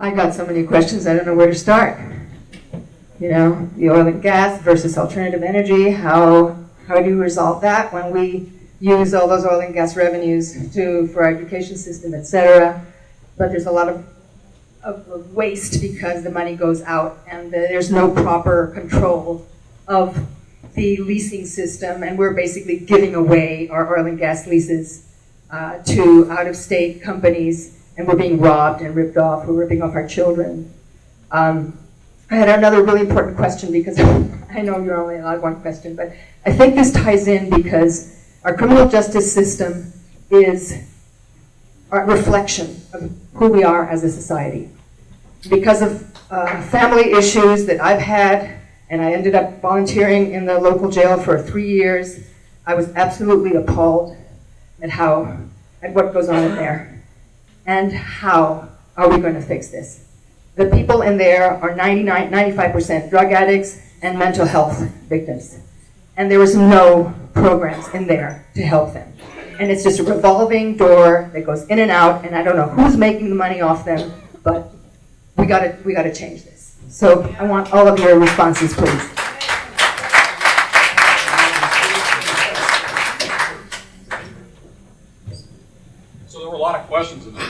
I got so many questions, I don't know where to start. You know, the oil and gas versus alternative energy, how do you resolve that when we use all those oil and gas revenues for our education system, et cetera? But there's a lot of waste because the money goes out and there's no proper control of the leasing system, and we're basically giving away our oil and gas leases to out-of-state companies, and we're being robbed and ripped off. We're ripping off our children. I had another really important question because I know you're only allowed one question, but I think this ties in because our criminal justice system is a reflection of who we are as a society. Because of family issues that I've had, and I ended up volunteering in the local jail for 3 years, I was absolutely appalled at what goes on in there. And how are we going to fix this? The people in there are 95% drug addicts and mental health victims. And there was no programs in there to help them. And it's just a revolving door that goes in and out, and I don't know who's making the money off them, but we gotta change this. So I want all of your responses, please. So there were a lot of questions in there.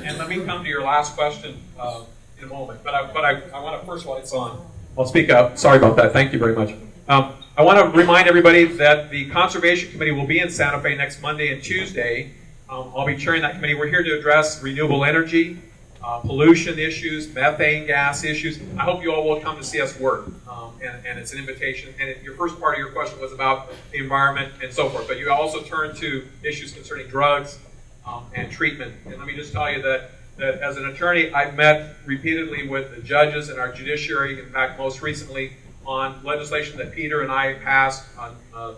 And let me come to your last question in a moment. But I want to, first of all, it's on. I'll speak up. Sorry about that. Thank you very much. I want to remind everybody that the Conservation Committee will be in Santa Fe next Monday and Tuesday. I'll be chairing that committee. We're here to address renewable energy, pollution issues, methane gas issues. I hope you all will come to see us work. And it's an invitation. And your first part of your question was about the environment and so forth. But you also turned to issues concerning drugs and treatment. And let me just tell you that as an attorney, I've met repeatedly with the judges in our judiciary. In fact, most recently on legislation that Peter and I passed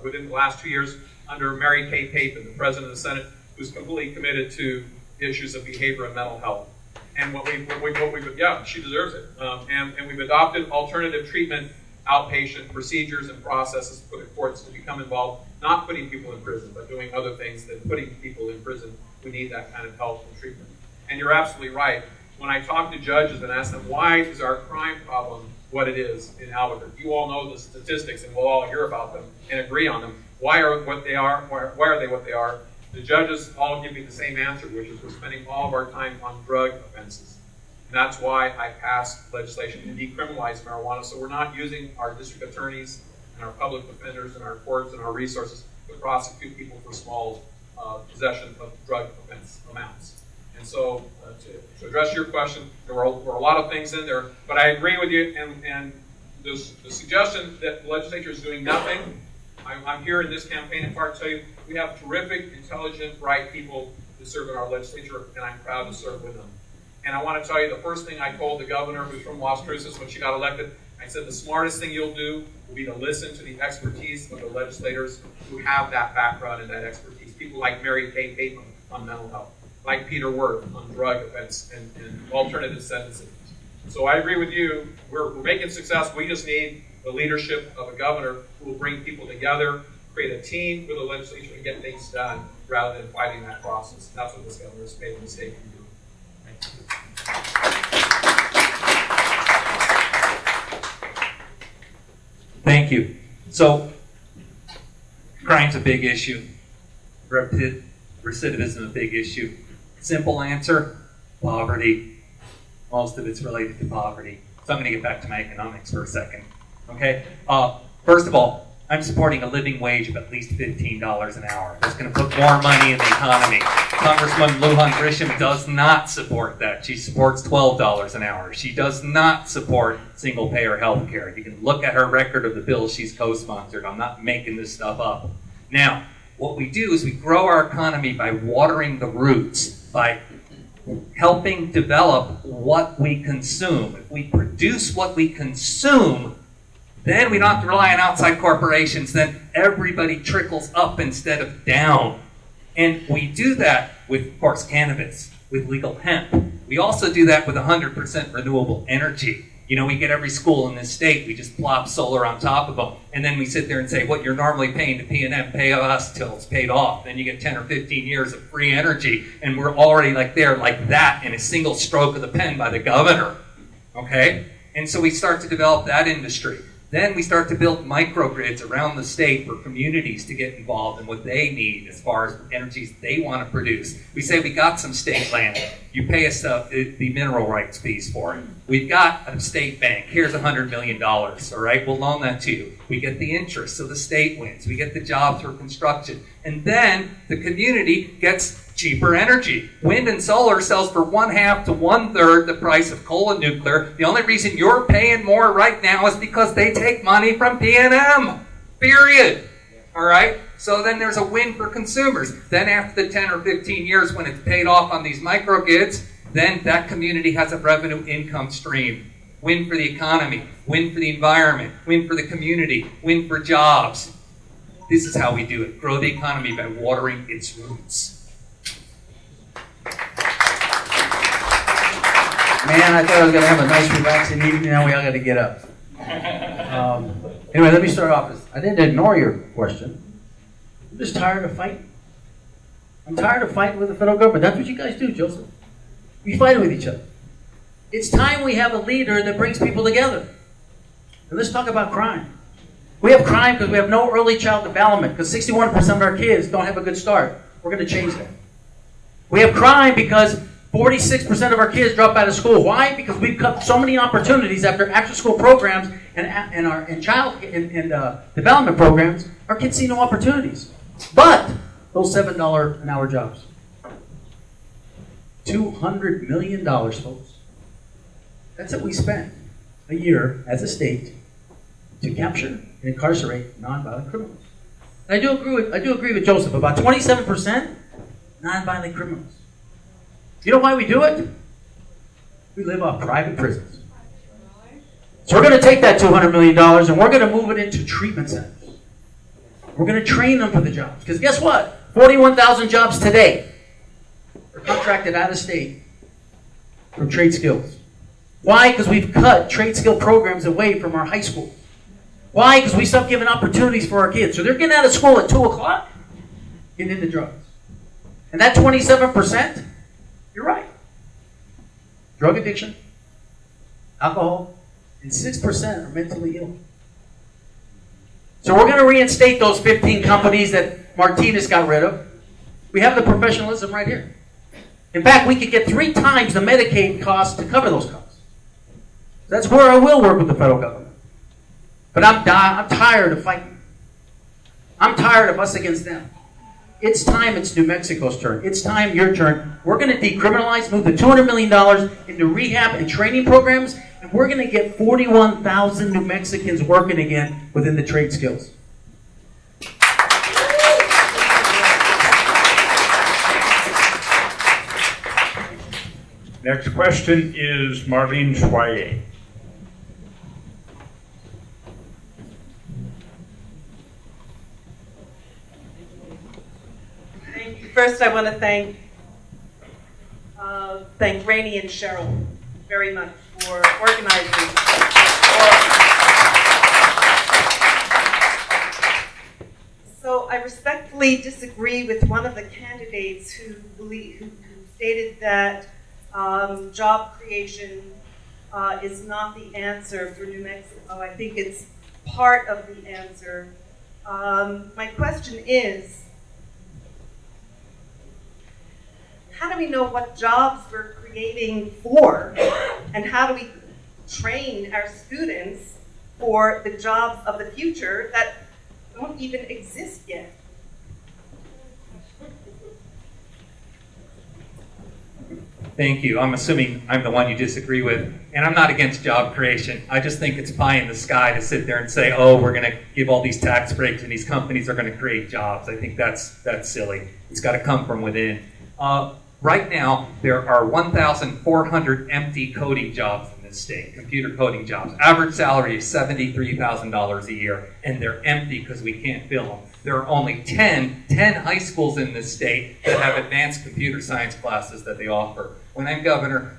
within the last 2 years under Mary Kay Papin, the President of the Senate, who's completely committed to issues of behavior and mental health. And yeah, she deserves it. And we've adopted alternative treatment, outpatient procedures and processes for the courts to become involved, not putting people in prison, but doing other things than putting people in prison who need that kind of help and treatment. And you're absolutely right. When I talk to judges and ask them, why is our crime problem what it is in Albuquerque? You all know the statistics and we'll all hear about them and agree on them. Why are what they are? Why are they what they are? The judges all give me the same answer, which is we're spending all of our time on drug offenses. And that's why I passed legislation to decriminalize marijuana, so we're not using our district attorneys and our public defenders and our courts and our resources to prosecute people for small possession of drug offense amounts. And so to address your question, there were a lot of things in there, but I agree with you, and the suggestion that the legislature is doing nothing, I'm here in this campaign in part to tell you, we have terrific, intelligent, bright people to serve in our legislature, and I'm proud to serve with them. And I want to tell you, the first thing I told the governor, who's from Las Cruces, when she got elected, I said the smartest thing you'll do will be to listen to the expertise of the legislators who have that background and that expertise. People like Mary Kay Papin on mental health, like Peter Wirth on drug offense and alternative sentencing. So I agree with you. We're making success. We just need the leadership of a governor who will bring people together, create a team with the legislature to get things done rather than fighting that process. And that's what this governor has made a mistake in doing. Thank you. So, crime's a big issue. Recidivism a big issue. Simple answer, poverty. Most of it's related to poverty. So I'm going to get back to my economics for a second. Okay? First of all, I'm supporting a living wage of at least $15 an hour. That's going to put more money in the economy. Congresswoman Lujan Grisham does not support that. She supports $12 an hour. She does not support single-payer health care. You can look at her record of the bills she's co-sponsored. I'm not making this stuff up. Now, what we do is we grow our economy by watering the roots, by helping develop what we consume. If we produce what we consume, then we don't have to rely on outside corporations. Then everybody trickles up instead of down. And we do that with, of course, cannabis, with legal hemp. We also do that with 100% renewable energy. You know, we get every school in this state, we just plop solar on top of them, and then we sit there and say, what you're normally paying to P&M, pay us till it's paid off. Then you get 10 or 15 years of free energy, and we're already like there, like that, in a single stroke of the pen by the governor. Okay? And so we start to develop that industry. Then we start to build microgrids around the state for communities to get involved in what they need as far as energies they want to produce. We say we got some state land. You pay us the mineral rights fees for it. We've got a state bank. Here's $100 million. All right, we'll loan that to you. We get the interest, so the state wins. We get the job through construction. And then the community gets cheaper energy. Wind and solar sells for 1/2 to 1/3 the price of coal and nuclear. The only reason you're paying more right now is because they take money from P&M. Period. All right? So then there's a win for consumers. Then after the 10 or 15 years when it's paid off on these microgrids, then that community has a revenue income stream. Win for the economy, win for the environment, win for the community, win for jobs. This is how we do it. Grow the economy by watering its roots. Man, I thought I was going to have a nice relaxing evening. Now we all got to get up. Anyway, let me start off. I didn't ignore your question. I'm just tired of fighting. I'm tired of fighting with the federal government. That's what you guys do, Joseph. We fight with each other. It's time we have a leader that brings people together. And let's talk about crime. We have crime because we have no early child development, because 61% of our kids don't have a good start. We're going to change that. We have crime because 46% of our kids drop out of school. Why? Because we've cut so many opportunities after school programs and child development programs. Our kids see no opportunities. But those $7 an hour jobs. $200 million, folks. That's what we spend a year as a state to capture and incarcerate nonviolent criminals. And I do agree with Joseph. About 27% nonviolent criminals. You know why we do it? We live off private prisons. So we're going to take that $200 million and we're going to move it into treatment centers. We're going to train them for the jobs. Because guess what? 41,000 jobs today are contracted out of state for trade skills. Why? Because we've cut trade skill programs away from our high schools. Why? Because we stopped giving opportunities for our kids. So they're getting out of school at 2 o'clock, getting into drugs. And that 27%, you're right. Drug addiction, alcohol, and 6% are mentally ill. So we're going to reinstate those 15 companies that Martinez got rid of. We have the professionalism right here. In fact, we could get 3 times the Medicaid costs to cover those costs. That's where I will work with the federal government. But I'm tired of fighting. I'm tired of us against them. It's time it's New Mexico's turn. It's time your turn. We're going to decriminalize, move the $200 million into rehab and training programs, and we're going to get 41,000 New Mexicans working again within the trade skills. Next question is Marlene Schwaye. First, I want to thank Rainey and Cheryl very much for organizing. So I respectfully disagree with one of the candidates who stated that job creation is not the answer for New Mexico. I think it's part of the answer. My question is, how do we know what jobs we're creating for, and how do we train our students for the jobs of the future that don't even exist yet? Thank you. I'm assuming I'm the one you disagree with. And I'm not against job creation. I just think it's pie in the sky to sit there and say, oh, we're going to give all these tax breaks and these companies are going to create jobs. I think that's silly. It's got to come from within. Right now, there are 1,400 empty coding jobs in this state, computer coding jobs. Average salary is $73,000 a year, and they're empty because we can't fill them. There are only 10 high schools in this state that have advanced computer science classes that they offer. When I'm governor,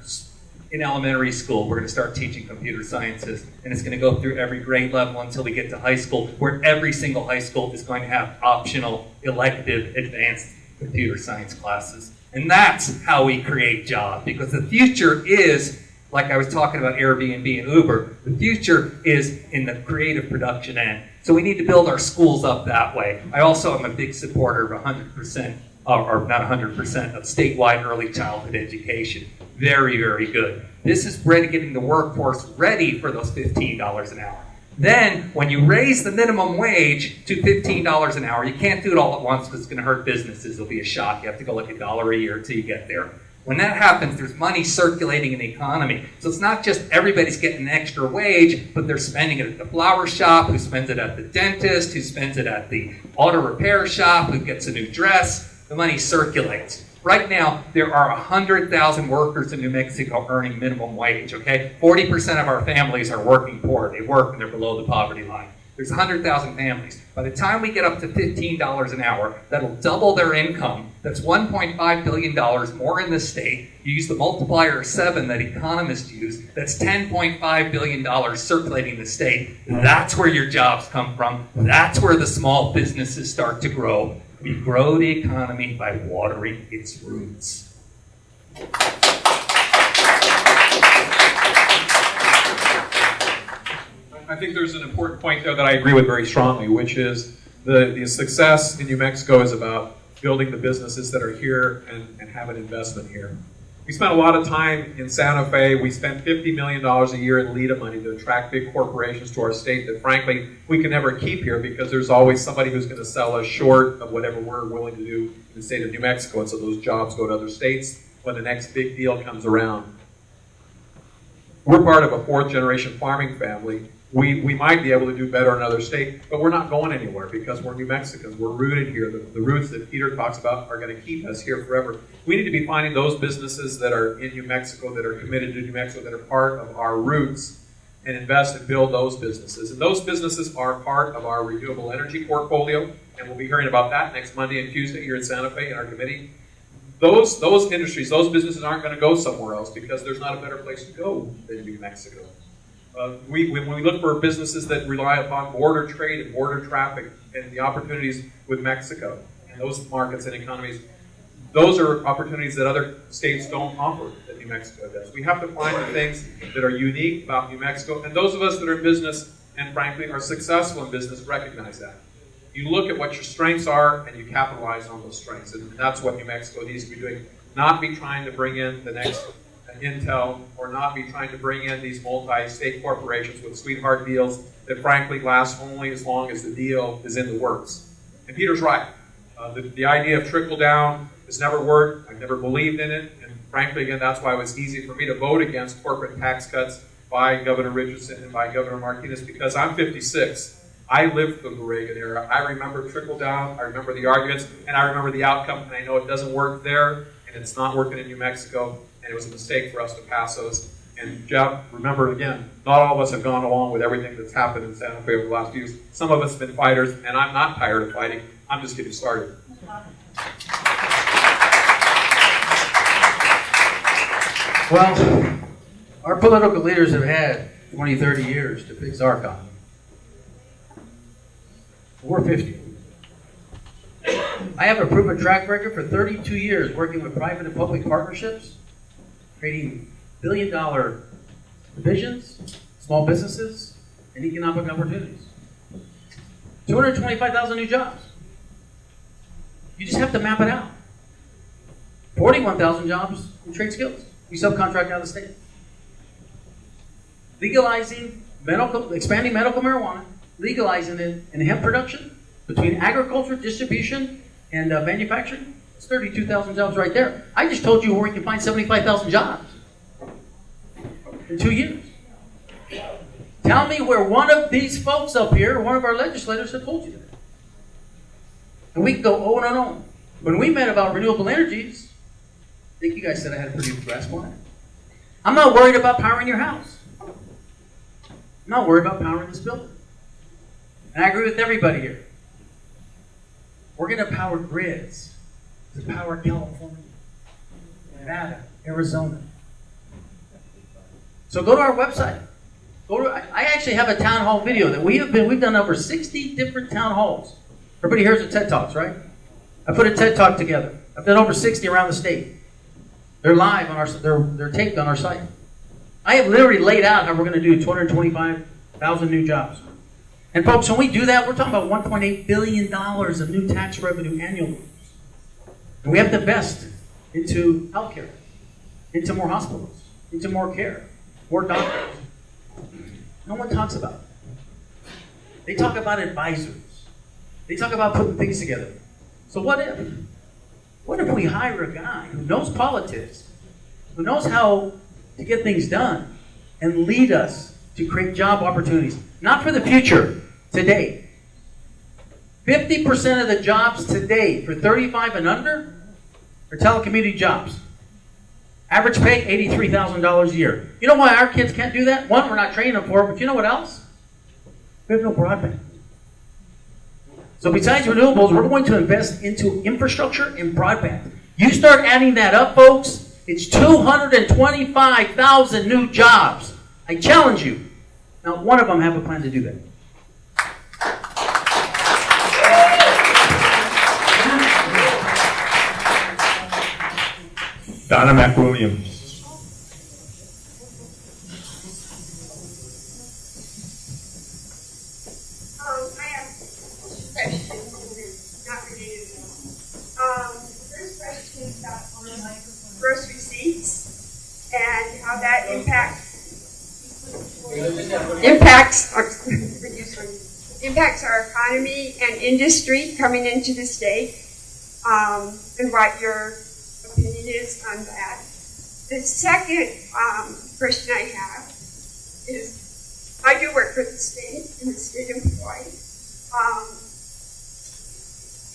in elementary school, we're going to start teaching computer sciences, and it's going to go through every grade level until we get to high school, where every single high school is going to have optional, elective, advanced computer science classes. And that's how we create jobs, because the future is, like I was talking about Airbnb and Uber, the future is in the creative production end. So we need to build our schools up that way. I also am a big supporter of 100%, or not 100%, of statewide early childhood education. Very, very good. This is getting the workforce ready for those $15 an hour. Then, when you raise the minimum wage to $15 an hour, you can't do it all at once because it's going to hurt businesses. It'll be a shock. You have to go like $1 a year until you get there. When that happens, there's money circulating in the economy. So it's not just everybody's getting an extra wage, but they're spending it at the flower shop, who spends it at the dentist, who spends it at the auto repair shop, who gets a new dress. The money circulates. Right now, there are 100,000 workers in New Mexico earning minimum wage, okay? 40% of our families are working poor. They work and they're below the poverty line. There's 100,000 families. By the time we get up to $15 an hour, that'll double their income. That's $1.5 billion more in the state. You use the multiplier of 7 that economists use. That's $10.5 billion circulating the state. That's where your jobs come from. That's where the small businesses start to grow. We grow the economy by watering its roots. I think there's an important point there that I agree with very strongly, which is the success in New Mexico is about building the businesses that are here and have an investment here. We spent a lot of time in Santa Fe. We spent $50 million a year in LEDA money to attract big corporations to our state that, frankly, we can never keep here because there's always somebody who's going to sell us short of whatever we're willing to do in the state of New Mexico, and so those jobs go to other states when the next big deal comes around. We're part of a fourth-generation farming family. We might be able to do better in another state, but we're not going anywhere because we're New Mexicans. We're rooted here. The roots that Peter talks about are going to keep us here forever. We need to be finding those businesses that are in New Mexico, that are committed to New Mexico, that are part of our roots, and invest and build those businesses. And those businesses are part of our renewable energy portfolio, and we'll be hearing about that next Monday and Tuesday here in Santa Fe in our committee. Those industries, those businesses aren't going to go somewhere else because there's not a better place to go than New Mexico. When we look for businesses that rely upon border trade and border traffic and the opportunities with Mexico and those markets and economies, those are opportunities that other states don't offer that New Mexico does. We have to find the things that are unique about New Mexico, and those of us that are in business and frankly are successful in business recognize that. You look at what your strengths are and you capitalize on those strengths, and that's what New Mexico needs to be doing. Not be trying to bring in the next Intel, or not be trying to bring in these multi-state corporations with sweetheart deals that frankly last only as long as the deal is in the works. And Peter's right. The idea of trickle down has never worked. I've never believed in it. And frankly, again, that's why it was easy for me to vote against corporate tax cuts by Governor Richardson and by Governor Martinez, because I'm 56. I lived through the Reagan era. I remember trickle down. I remember the arguments, and I remember the outcome. And I know it doesn't work there, and it's not working in New Mexico. And it was a mistake for us to pass those. And Jeff, remember again, not all of us have gone along with everything that's happened in Santa Fe over the last few years. Some of us have been fighters, and I'm not tired of fighting. I'm just getting started. Well, our political leaders have had 20, 30 years to fix our economy. We're 50. I have a proven track record for 32 years working with private and public partnerships, creating billion-dollar divisions, small businesses, and economic opportunities. 225,000 new jobs. You just have to map it out. 41,000 jobs in trade skills. We subcontract out of the state. Legalizing expanding medical marijuana, legalizing it in hemp production, between agriculture, distribution, and manufacturing. It's 32,000 jobs right there. I just told you where we can find 75,000 jobs in 2 years. Tell me where one of these folks up here, one of our legislators, have told you that. And we can go on and on. When we met about renewable energies, I think you guys said I had a pretty good grasp on it. I'm not worried about powering your house. I'm not worried about powering this building. And I agree with everybody here. We're going to power grids to power California, Nevada, Arizona. So go to our website. I actually have a town hall video that we've done over 60 different town halls. Everybody hears of TED Talks, right? I put a TED Talk together. I've done over 60 around the state. They're live on they're taped on our site. I have literally laid out how we're going to do 225,000 new jobs. And folks, when we do that, we're talking about $1.8 billion of new tax revenue annually. And we have to invest into healthcare, into more hospitals, into more care, more doctors. No one talks about it. They talk about advisors. They talk about putting things together. So what if we hire a guy who knows politics, who knows how to get things done, and lead us to create job opportunities, not for the future, today. 50% of the jobs today for 35 and under are telecommuting jobs. Average pay, $83,000 a year. You know why our kids can't do that? One, we're not training them for it, but you know what else? We have no broadband. So besides renewables, we're going to invest into infrastructure and broadband. You start adding that up, folks, it's 225,000 new jobs. I challenge you. Now, one of them have a plan to do that. Donna McWilliams. I have questions, not related at all. The first question is about gross receipts and how that impacts our economy and industry coming into the state, and what your opinion is on that. The second question I have is, I do work for the state, I'm a state employee,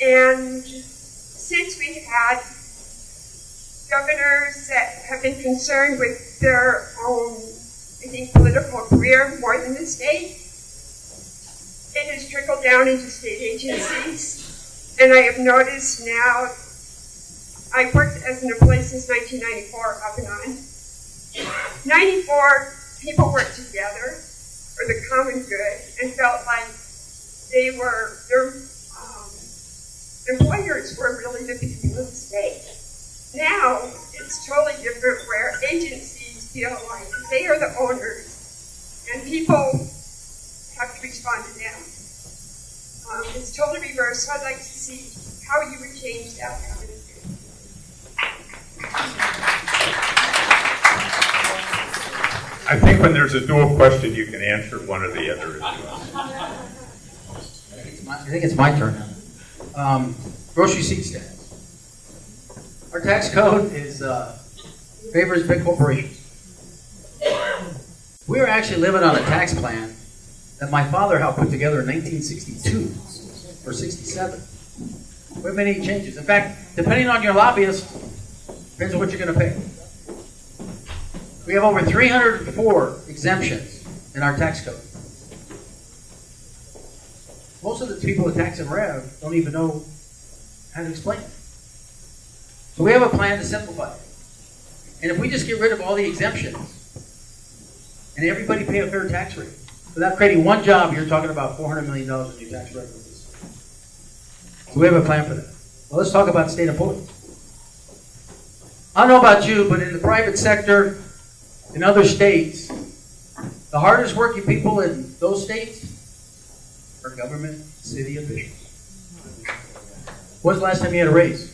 and since we've had governors that have been concerned with their own, I think, political career more than the state, it has trickled down into state agencies, and I have noticed now, I've worked as an employee since 1994, up and on. 94, people worked together for the common good and felt like their employers were really the people of the state. Now, it's totally different, where agencies feel like they are the owners and people have to respond to them. It's totally reversed, so I'd like to see how you would change that. I think when there's a dual question, you can answer one or the other. I think it's my turn now. Gross receipts tax. Our tax code favors big corporations. We are actually living on a tax plan that my father helped put together in 1962 or 67. We haven't made any changes. In fact, depending on your lobbyist, depends on what you're going to pay. We have over 304 exemptions in our tax code. Most of the people with tax and rev don't even know how to explain it. So we have a plan to simplify it. And if we just get rid of all the exemptions and everybody pay a fair tax rate, without creating one job, you're talking about $400 million in new tax revenues. So we have a plan for that. Well, let's talk about state employees. I don't know about you, but in the private sector, in other states, the hardest working people in those states are government city officials. When's the last time you had a raise?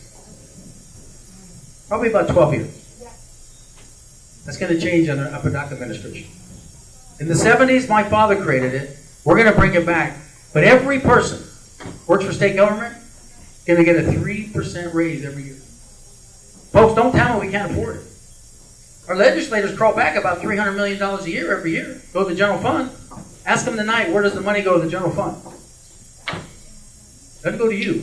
Probably about 12 years. That's going to change under Apodaca administration. In the 70s, my father created it. We're going to bring it back. But every person who works for state government is going to get a 3% raise every year. Folks, don't tell me we can't afford it. Our legislators crawl back about $300 million a year every year. Go to the general fund. Ask them tonight, where does the money go to the general fund? Doesn't go to you.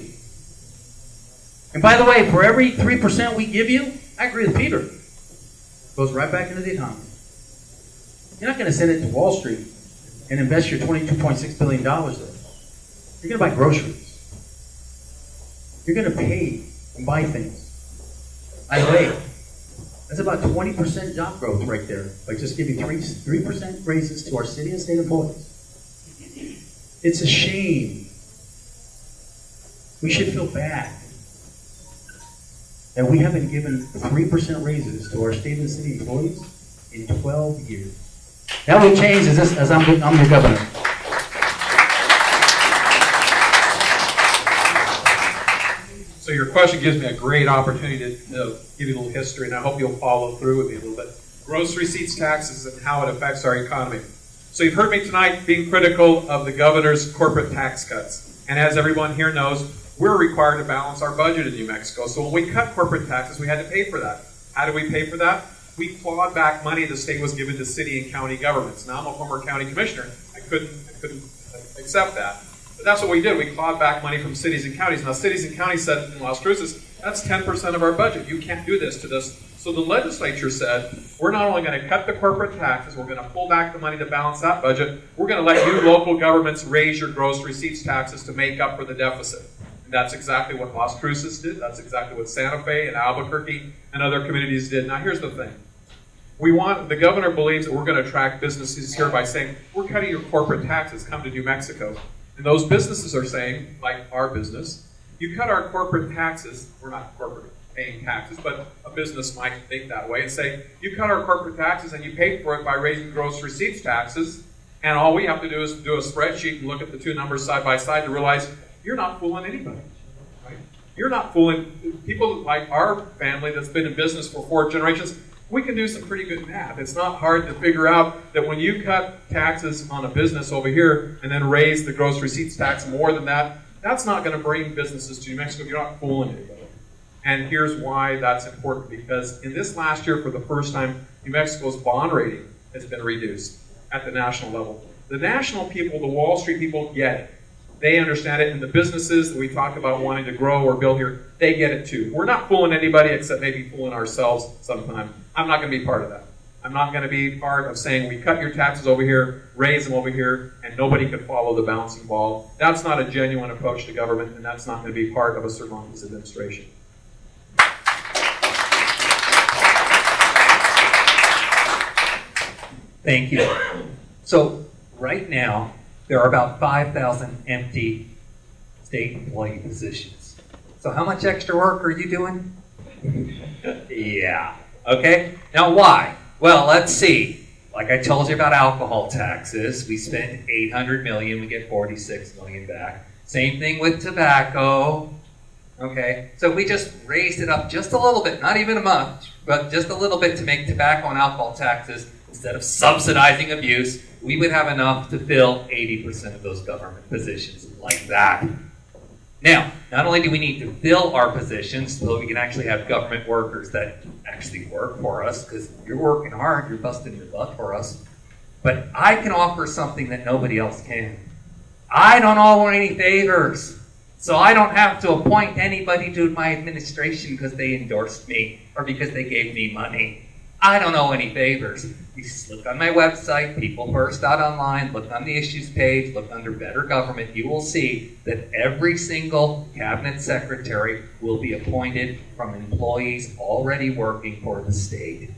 And by the way, for every 3% we give you, I agree with Peter, it goes right back into the economy. You're not going to send it to Wall Street and invest your $22.6 billion there. You're going to buy groceries. You're going to pay and buy things. By the way, That's about 20% job growth right there, by just giving 3% raises to our city and state employees. It's a shame. We should feel bad that we haven't given 3% raises to our state and city employees in 12 years. That will change as I'm your governor. So your question gives me a great opportunity to give you a little history, and I hope you'll follow through with me a little bit. Gross receipts taxes and how it affects our economy. So you've heard me tonight being critical of the governor's corporate tax cuts. And as everyone here knows, we're required to balance our budget in New Mexico. So when we cut corporate taxes, we had to pay for that. How did we pay for that? We clawed back money the state was given to city and county governments. Now I'm a former county commissioner. I couldn't accept that. But that's what we did. We clawed back money from cities and counties. Now cities and counties said in Las Cruces, that's 10% of our budget. You can't do this to this. So the legislature said, we're not only going to cut the corporate taxes, we're going to pull back the money to balance that budget, we're going to let you local governments raise your gross receipts taxes to make up for the deficit. And that's exactly what Las Cruces did. That's exactly what Santa Fe and Albuquerque and other communities did. Now here's the thing. The governor believes that we're going to attract businesses here by saying, we're cutting your corporate taxes, come to New Mexico. And those businesses are saying, like our business, you cut our corporate taxes, we're not corporate paying taxes, but a business might think that way and say, you cut our corporate taxes and you pay for it by raising gross receipts taxes, and all we have to do is do a spreadsheet and look at the two numbers side by side to realize you're not fooling anybody. Right? You're not fooling people like our family that's been in business for 4 generations. We can do some pretty good math. It's not hard to figure out that when you cut taxes on a business over here and then raise the gross receipts tax more than that, that's not going to bring businesses to New Mexico. You're not fooling anybody. And here's why that's important, because in this last year, for the first time, New Mexico's bond rating has been reduced at the national level. The national people, the Wall Street people, get it. They understand it, and the businesses that we talk about wanting to grow or build here, they get it too. We're not fooling anybody except maybe fooling ourselves sometime. I'm not going to be part of that. I'm not going to be part of saying we cut your taxes over here, raise them over here, and nobody can follow the bouncing ball. That's not a genuine approach to government, and that's not going to be part of a Cervantes administration. Thank you. So right now, there are about 5,000 empty state employee positions. So how much extra work are you doing? Yeah. Okay. Now why? Well, let's see. Like I told you about alcohol taxes, we spend $800 million, we get $46 million back. Same thing with tobacco. Okay. So we just raised it up just a little bit, not even a month, but just a little bit to make tobacco and alcohol taxes. Instead of subsidizing abuse, we would have enough to fill 80% of those government positions like that. Now, not only do we need to fill our positions so we can actually have government workers that actually work for us, because you're working hard, you're busting your butt for us, but I can offer something that nobody else can. I don't owe any favors, so I don't have to appoint anybody to my administration because they endorsed me or because they gave me money. I don't owe any favors. You just look on my website, peoplefirst.online, look on the issues page, look under Better Government. You will see that every single cabinet secretary will be appointed from employees already working for the state.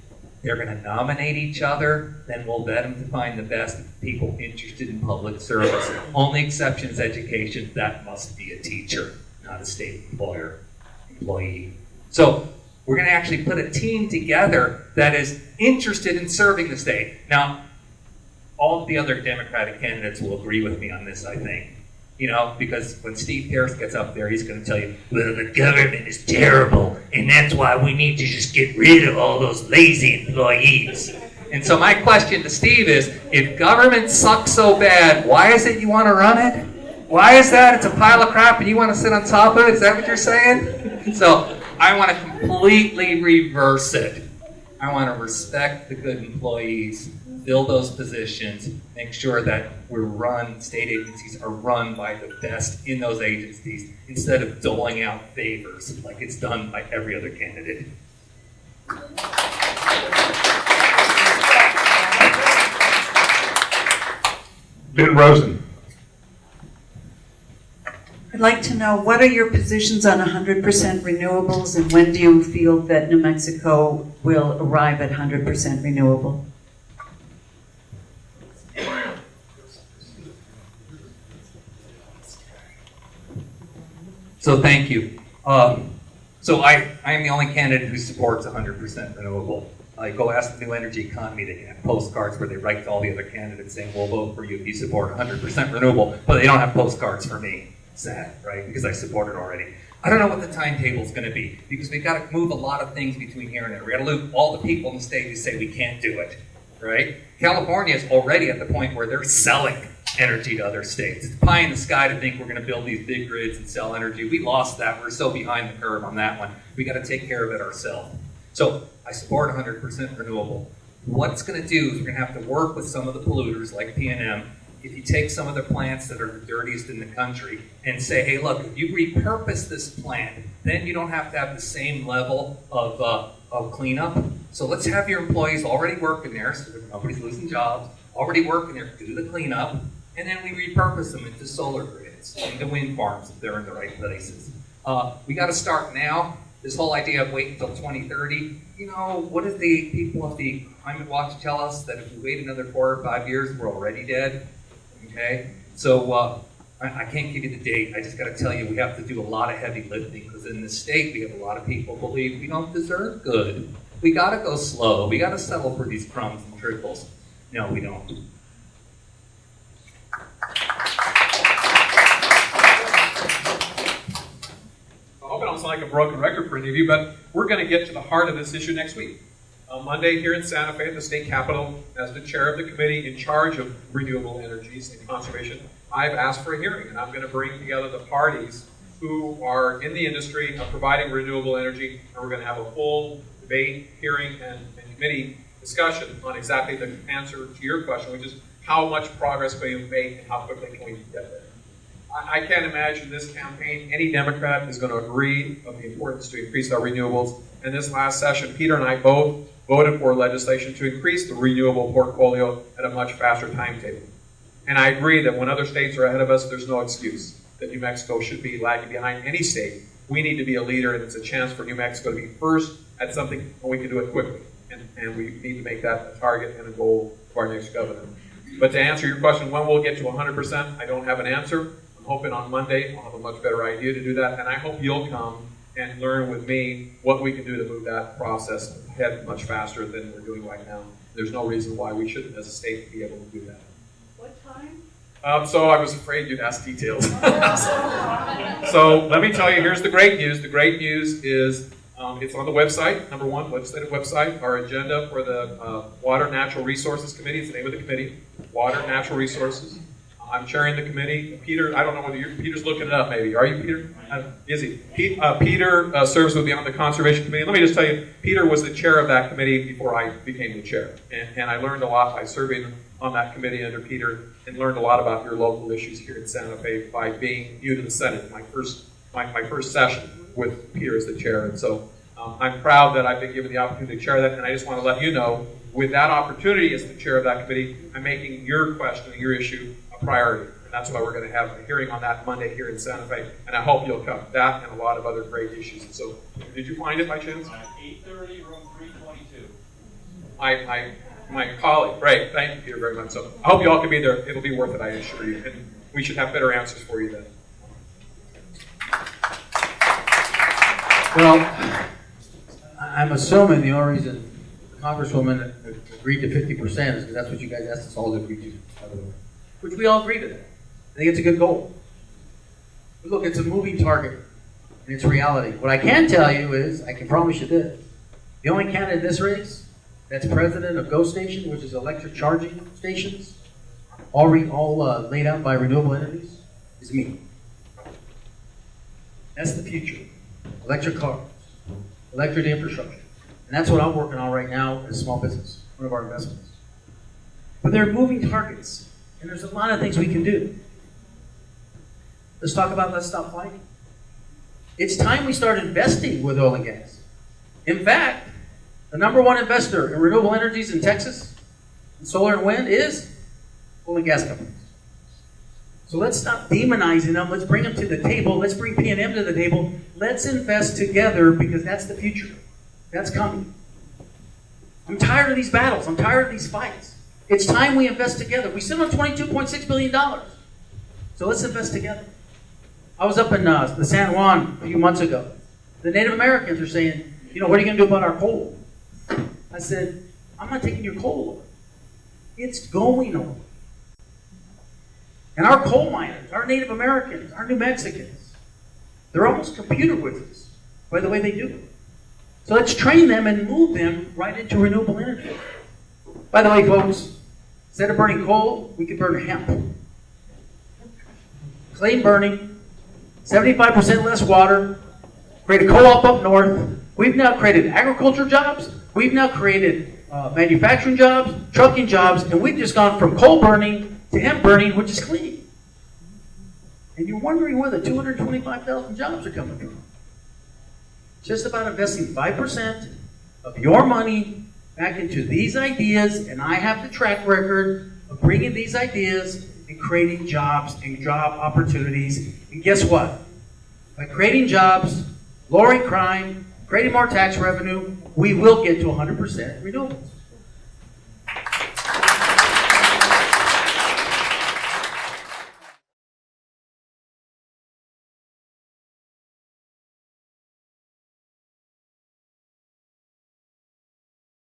They're going to nominate each other, then we'll vet them to find the best people interested in public service. Only exception is education. That must be a teacher, not a state employee. So we're going to actually put a team together that is interested in serving the state. Now, all of the other Democratic candidates will agree with me on this, I think. You know, because when Steve Pierce gets up there, he's going to tell you, well, the government is terrible, and that's why we need to just get rid of all those lazy employees. And so my question to Steve is, if government sucks so bad, why is it you want to run it? Why is that? It's a pile of crap and you want to sit on top of it? Is that what you're saying? So I want to completely reverse it. I want to respect the good employees, fill those positions, make sure that state agencies are run by the best in those agencies instead of doling out favors like it's done by every other candidate. Lynn Rosen. I'd like to know, what are your positions on 100% renewables, and when do you feel that New Mexico will arrive at 100% renewable? So thank you. So I am the only candidate who supports 100% renewable. Go ask the New Energy Economy. They can have postcards where they write to all the other candidates saying, we'll vote for you if you support 100% renewable, but they don't have postcards for me. Sad, right? Because I support it already. I don't know what the timetable is going to be, because we've got to move a lot of things between here and there. We've got to loop all the people in the state who say we can't do it, right? California is already at the point where they're selling energy to other states. It's pie in the sky to think we're going to build these big grids and sell energy. We lost that. We're so behind the curve on that one. We got to take care of it ourselves. So I support 100% renewable. What it's going to do is we're going to have to work with some of the polluters like PNM. If you take some of the plants that are the dirtiest in the country and say, hey, look, if you repurpose this plant, then you don't have to have the same level of cleanup. So let's have your employees already working there, so that nobody's losing jobs, already working there, do the cleanup, and then we repurpose them into solar grids, into wind farms if they're in the right places. We got to start now. This whole idea of waiting until 2030, you know, what did the people of the Climate Watch tell us? That if we wait another 4 or 5 years, we're already dead. Okay, so I can't give you the date. I just got to tell you, we have to do a lot of heavy lifting, because in this state, we have a lot of people who believe we don't deserve good. We got to go slow. We got to settle for these crumbs and trickles. No, we don't. I hope I don't sound like a broken record for any of you, but we're going to get to the heart of this issue next week. On Monday here in Santa Fe at the state capitol, as the chair of the committee in charge of renewable energies and conservation, I've asked for a hearing, and I'm going to bring together the parties who are in the industry of providing renewable energy, and we're going to have a full debate, hearing, and committee discussion on exactly the answer to your question, which is how much progress can you make and how quickly can we get there. I can't imagine this campaign, any Democrat is going to agree of the importance to increase our renewables. And this last session, Peter and I both voted for legislation to increase the renewable portfolio at a much faster timetable. And I agree that when other states are ahead of us, there's no excuse that New Mexico should be lagging behind any state. We need to be a leader, and it's a chance for New Mexico to be first at something, and we can do it quickly. And we need to make that a target and a goal for our next governor. But to answer your question, when we'll get to 100%, I don't have an answer. I'm hoping on Monday I'll have a much better idea to do that, and I hope you'll come and learn with me what we can do to move that process ahead much faster than we're doing right now. There's no reason why we shouldn't, as a state, be able to do that. What time? So I was afraid you'd ask details. So let me tell you, here's the great news. The great news is it's on the website, number one, legislative website. Our agenda for the Water Natural Resources Committee is the name of the committee, Water Natural Resources. I'm chairing the committee. Peter, I don't know whether Peter's looking it up, maybe. Are you, Peter? Is he? Peter serves with me on the Conservation Committee. Let me just tell you, Peter was the chair of that committee before I became the chair. And I learned a lot by serving on that committee under Peter, and learned a lot about your local issues here in Santa Fe by being new to the Senate, my first session with Peter as the chair. And so I'm proud that I've been given the opportunity to chair that, and I just want to let you know, with that opportunity as the chair of that committee, I'm making your question and your issue a priority. And that's why we're going to have a hearing on that Monday here in Santa Fe, and I hope you'll come. That and a lot of other great issues. And so, did you find it by chance? 8:30, room 322. My colleague, great. Thank you, Peter, very much. So I hope you all can be there. It'll be worth it, I assure you. And we should have better answers for you then. Well, I'm assuming the only reason Congresswoman agreed to 50% is because that's what you guys asked us all to agree to, by the way. Which we all agree to that. I think it's a good goal. But look, it's a moving target, and it's reality. What I can tell you is, I can promise you this, the only candidate in this race that's president of Go Station, which is electric charging stations, all laid out by renewable entities, is me. That's the future. Electric cars, electric infrastructure. And that's what I'm working on right now as a small business, one of our investments. But there are moving targets, and there's a lot of things we can do. Let's talk about let's stop fighting. It's time we start investing with oil and gas. In fact, the number one investor in renewable energies in Texas, in solar and wind, is oil and gas companies. So let's stop demonizing them. Let's bring them to the table. Let's bring P&M to the table. Let's invest together because that's the future. That's coming. I'm tired of these battles. I'm tired of these fights. It's time we invest together. We sit on $22.6 billion. So let's invest together. I was up in the San Juan a few months ago. The Native Americans are saying, you know, what are you going to do about our coal? I said, I'm not taking your coal away. It's going away. And our coal miners, our Native Americans, our New Mexicans, they're almost computer wizards by the way they do it. So let's train them and move them right into renewable energy. By the way, folks, instead of burning coal, we could burn hemp. Clean burning, 75% less water, create a co-op up north. We've now created agriculture jobs. We've now created manufacturing jobs, trucking jobs, and we've just gone from coal burning to hemp burning, which is clean. And you're wondering where the 225,000 jobs are coming from. It's just about investing 5% of your money back into these ideas, and I have the track record of bringing these ideas and creating jobs and job opportunities. And guess what? By creating jobs, lowering crime, creating more tax revenue, we will get to 100% renewables.